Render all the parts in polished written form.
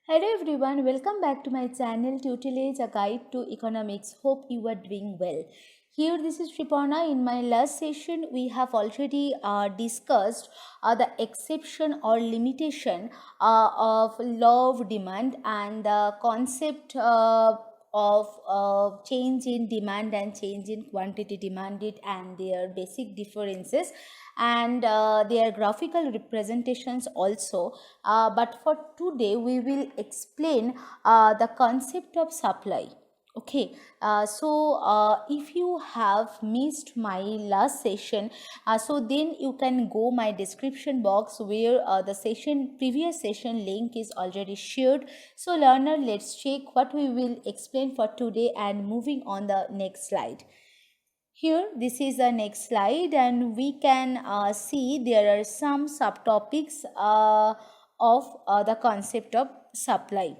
Hello everyone, welcome back to my channel Tutelage, a guide to economics. Hope you are doing well. Here, this is Tripona. In my last session, we have already discussed the exception or limitation of law of demand and the concept of change in demand and change in quantity demanded and their basic differences and their graphical representations also. But for today, we will explain the concept of supply. Okay, if you have missed my last session, so then you can go my description box where the previous session link is already shared. So learner, let's check what we will explain for today and moving on the next slide. Here, this is the next slide, and we can see there are some subtopics of the concept of supply.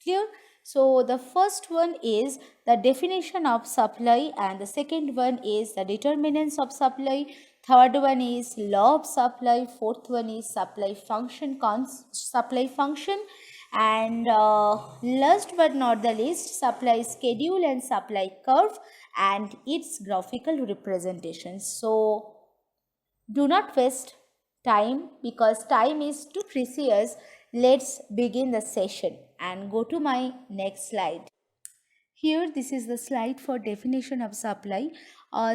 Clear? So, the first one is the definition of supply, and the second one is the determinants of supply. Third one is law of supply. Fourth one is supply function, and last but not the least, supply schedule and supply curve and its graphical representation. So do not waste time because time is too precious. Let's begin the session and go to my next slide. Here, this is the slide for definition of supply.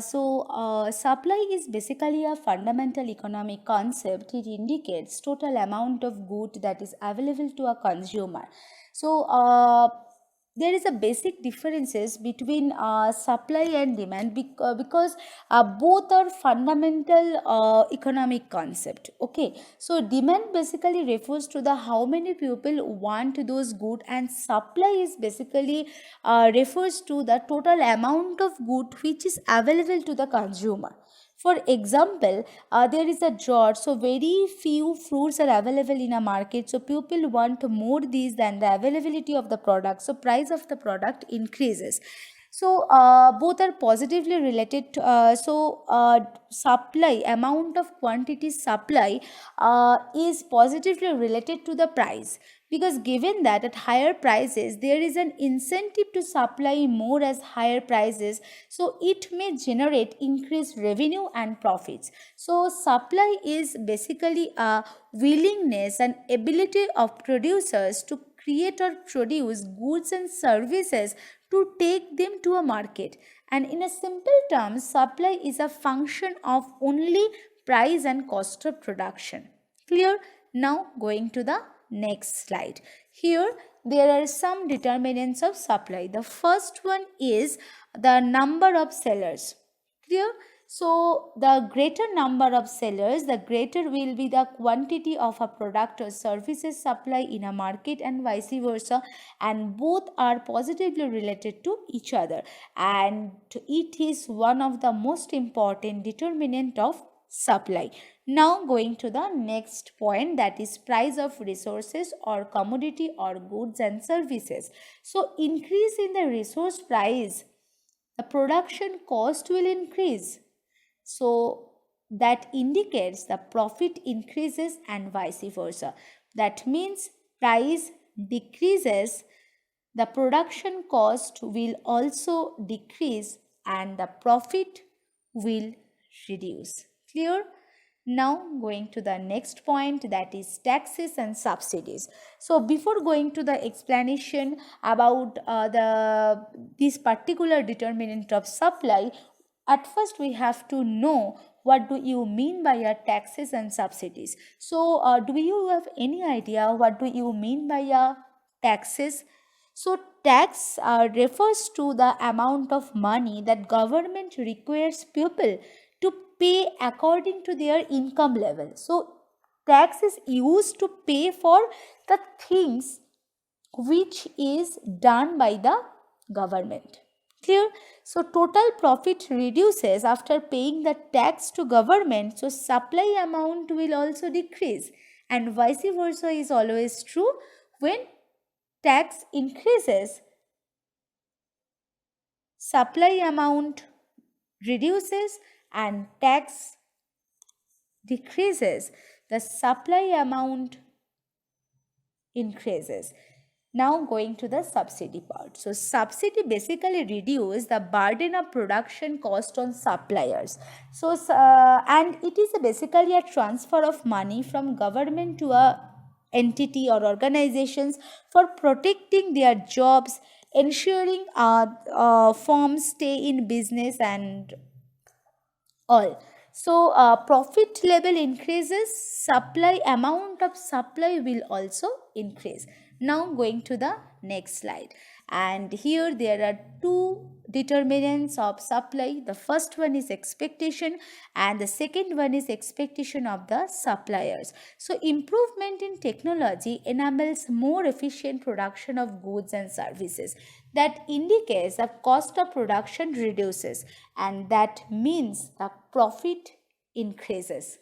Supply is basically a fundamental economic concept. It indicates total amount of good that is available to a consumer. So, there is a basic differences between supply and demand because both are fundamental economic concept. Okay, so demand basically refers to the how many people want those good, and supply is basically refers to the total amount of good which is available to the consumer. For example, there is a drought, so very few fruits are available in a market. So people want more these than the availability of the product. So price of the product increases. So both are positively related. Supply amount of quantity supply is positively related to the price, because given that at higher prices there is an incentive to supply more as higher prices, so it may generate increased revenue and profits. So supply is basically a willingness and ability of producers to create or produce goods and services to take them to a market. And in a simple term, supply is a function of only price and cost of production. Clear? Now going to the next slide. Here there are some determinants of supply. The first one is the number of sellers. Clear? So the greater number of sellers, the greater will be the quantity of a product or services supply in a market, and vice versa, and both are positively related to each other, and it is one of the most important determinant of supply. Now going to the next point, that is price of resources or commodity or goods and services. So increase in the resource price, the production cost will increase. So that indicates the profit increases and vice versa. That means price decreases, the production cost will also decrease and the profit will reduce. Clear? Now going to the next point, that is taxes and subsidies. So before going to the explanation about this particular determinant of supply, at first we have to know what do you mean by taxes and subsidies. So do you have any idea what do you mean by taxes? So tax refers to the amount of money that government requires people to pay according to their income level. So tax is used to pay for the things which is done by the government. Clear? So total profit reduces after paying the tax to government, so supply amount will also decrease, and vice versa is always true. When tax increases, supply amount reduces, and tax decreases, the supply amount increases. Now going to the subsidy part. So subsidy basically reduce the burden of production cost on suppliers. So and it is basically a transfer of money from government to a entity or organizations for protecting their jobs, ensuring firms stay in business and all. So profit level increases, supply amount of supply will also increase. Now going to the next slide, and here there are two determinants of supply. The first one is expectation and the second one is expectation of the suppliers. So improvement in technology enables more efficient production of goods and services. That indicates the cost of production reduces, and that means the profit increases.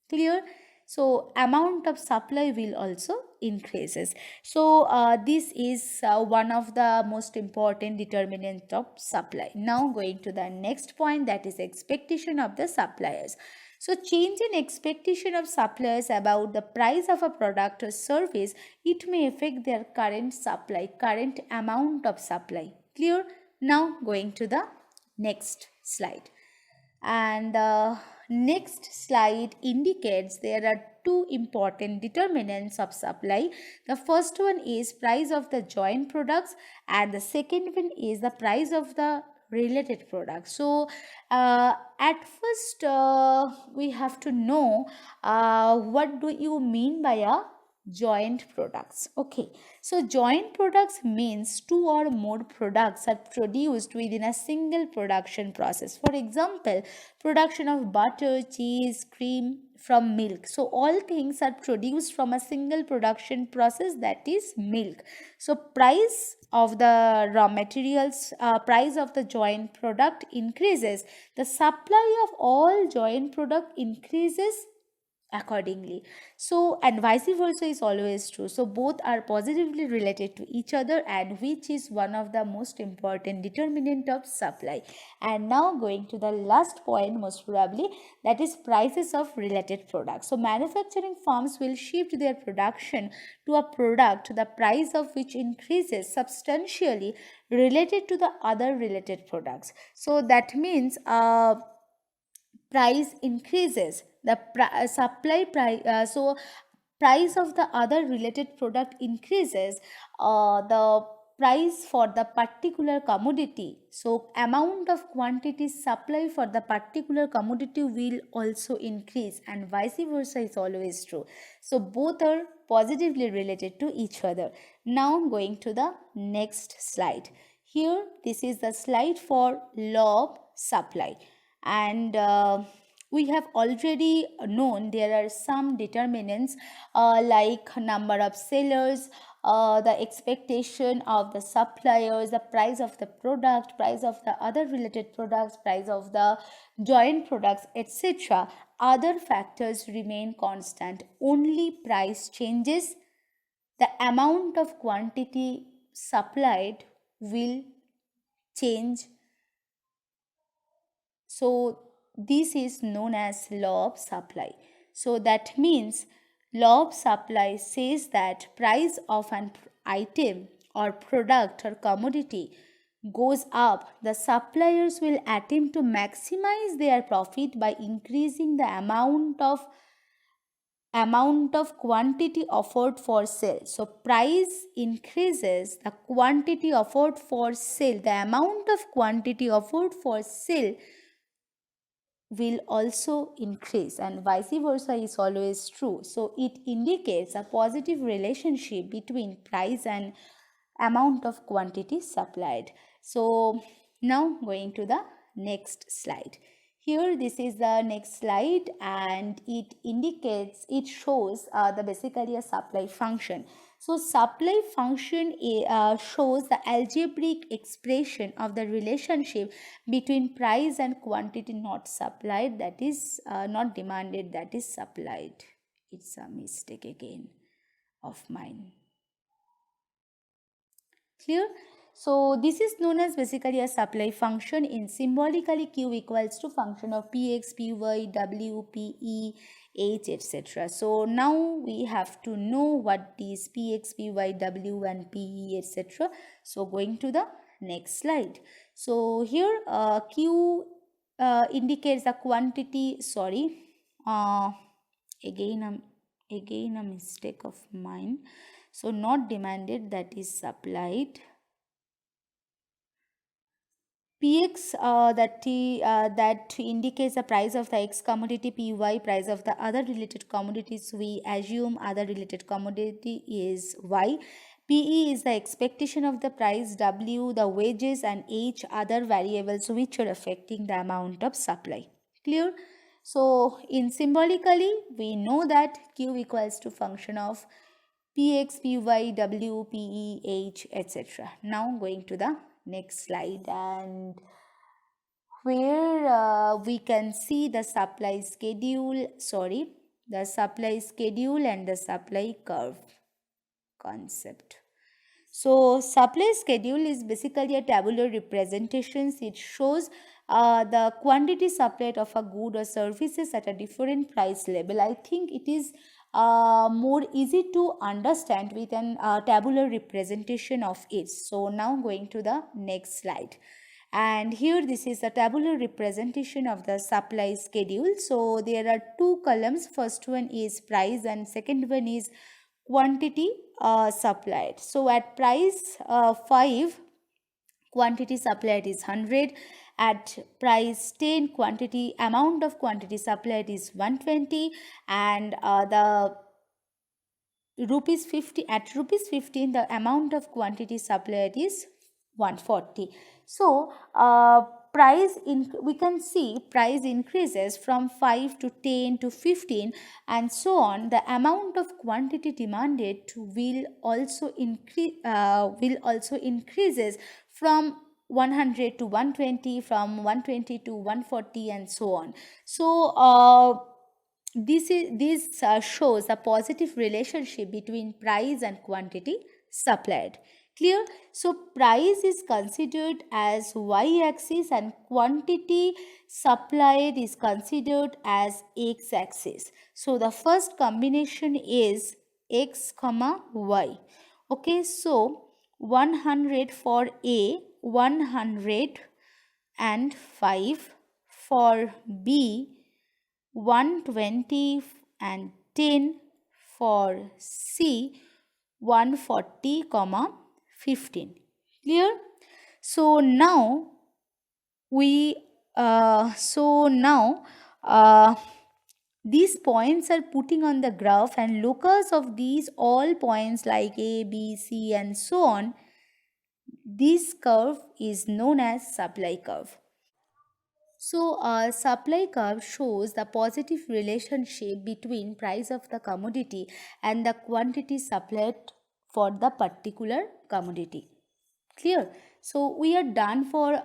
Clear? So amount of supply will also increases. So this is one of the most important determinant of supply. Now going to the next point, that is expectation of the suppliers. So change in expectation of suppliers about the price of a product or service, it may affect their current supply, current amount of supply. Clear? Now going to the next slide. And the next slide indicates there are two important determinants of supply. The first one is price of the joint products and the second one is the price of the related products. So at first we have to know what do you mean by a joint products. Okay, so joint products means two or more products are produced within a single production process. For example, production of butter, cheese, cream from milk. So all things are produced from a single production process, that is milk. So price of the raw materials, price of the joint product increases, the supply of all joint product increases accordingly. So and vice versa is always true. So both are positively related to each other, and which is one of the most important determinant of supply. And now going to the last point, most probably, that is prices of related products. So manufacturing firms will shift their production to a product the price of which increases substantially related to the other related products. So that means price increases, the supply price, so price of the other related product increases, the price for the particular commodity, so amount of quantity supply for the particular commodity will also increase, and vice versa is always true. So both are positively related to each other. Now going to the next slide. Here this is the slide for law of supply, and we have already known there are some determinants like number of sellers, the expectation of the suppliers, the price of the product, price of the other related products, price of the joint products, etc. Other factors remain constant, only price changes. The amount of quantity supplied will change. So this is known as law of supply. So that means law of supply says that price of an item or product or commodity goes up, the suppliers will attempt to maximize their profit by increasing the amount of quantity offered for sale. So price increases, the quantity offered for sale, the amount of quantity offered for sale will also increase, and vice versa is always true. So it indicates a positive relationship between price and amount of quantity supplied. So now going to the next slide. Here this is the next slide, and it indicates, it shows the basically a supply function. So supply function shows the algebraic expression of the relationship between price and quantity not supplied, that is not demanded, that is supplied. It's a mistake again of mine. Clear? So this is known as basically a supply function. In symbolically, Q equals to function of Px, Py, W, Pe, H, etc. So now we have to know what these Px, Py, W and Pe, etc. So going to the next slide. So here Q indicates the quantity, again a mistake of mine. So not demanded, that is supplied. Px that indicates the price of the X commodity, Py price of the other related commodities. We assume other related commodity is Y. Pe is the expectation of the price, W the wages, and H other variables which are affecting the amount of supply. Clear? So in symbolically we know that Q equals to function of Px, Py, W, Pe, H, etc. Now going to the next slide, and where we can see the supply schedule, the supply schedule and the supply curve concept. So supply schedule is basically a tabular representation. It shows the quantity supplied of a good or services at a different price level. I think it is more easy to understand with an tabular representation of it. So now going to the next slide. And here this is a tabular representation of the supply schedule. So there are two columns. First one is price and second one is quantity supplied. So at price 5, quantity supplied is 100. At price 10, amount of quantity supplied is 120, and the rupees 50, at rupees 15 the amount of quantity supplied is 140. So we can see price increases from 5 to 10 to 15 and so on. The amount of quantity demanded will also increases from 100 to 120, from 120 to 140 and so on. So this shows a positive relationship between price and quantity supplied. Clear? So price is considered as y-axis and quantity supplied is considered as x-axis. So the first combination is x comma y. Okay, so 100 for A, 105 for B, 120 and 10 for C, 140 comma 15. Clear? So now these points are putting on the graph, and locus of these all points like A, B, C and so on, this curve is known as supply curve. So a supply curve shows the positive relationship between price of the commodity and the quantity supplied for the particular commodity. Clear? So we are done for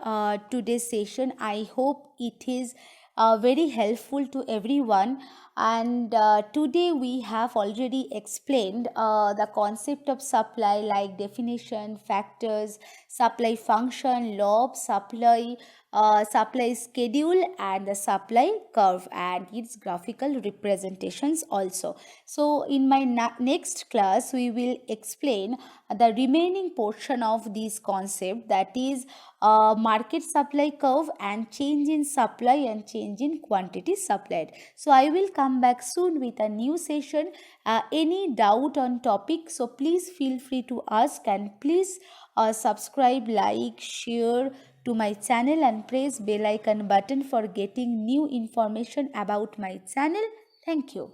today's session. I hope it is very helpful to everyone, and today we have already explained the concept of supply, like definition, factors, supply function, law of supply, supply schedule and the supply curve and its graphical representations also. So in my next class we will explain the remaining portion of this concept, that is market supply curve and change in supply and change in quantity supplied. So I will come back soon with a new session. Any doubt on topic, so please feel free to ask, and please subscribe, like, share to my channel and press bell icon button for getting new information about my channel. Thank you.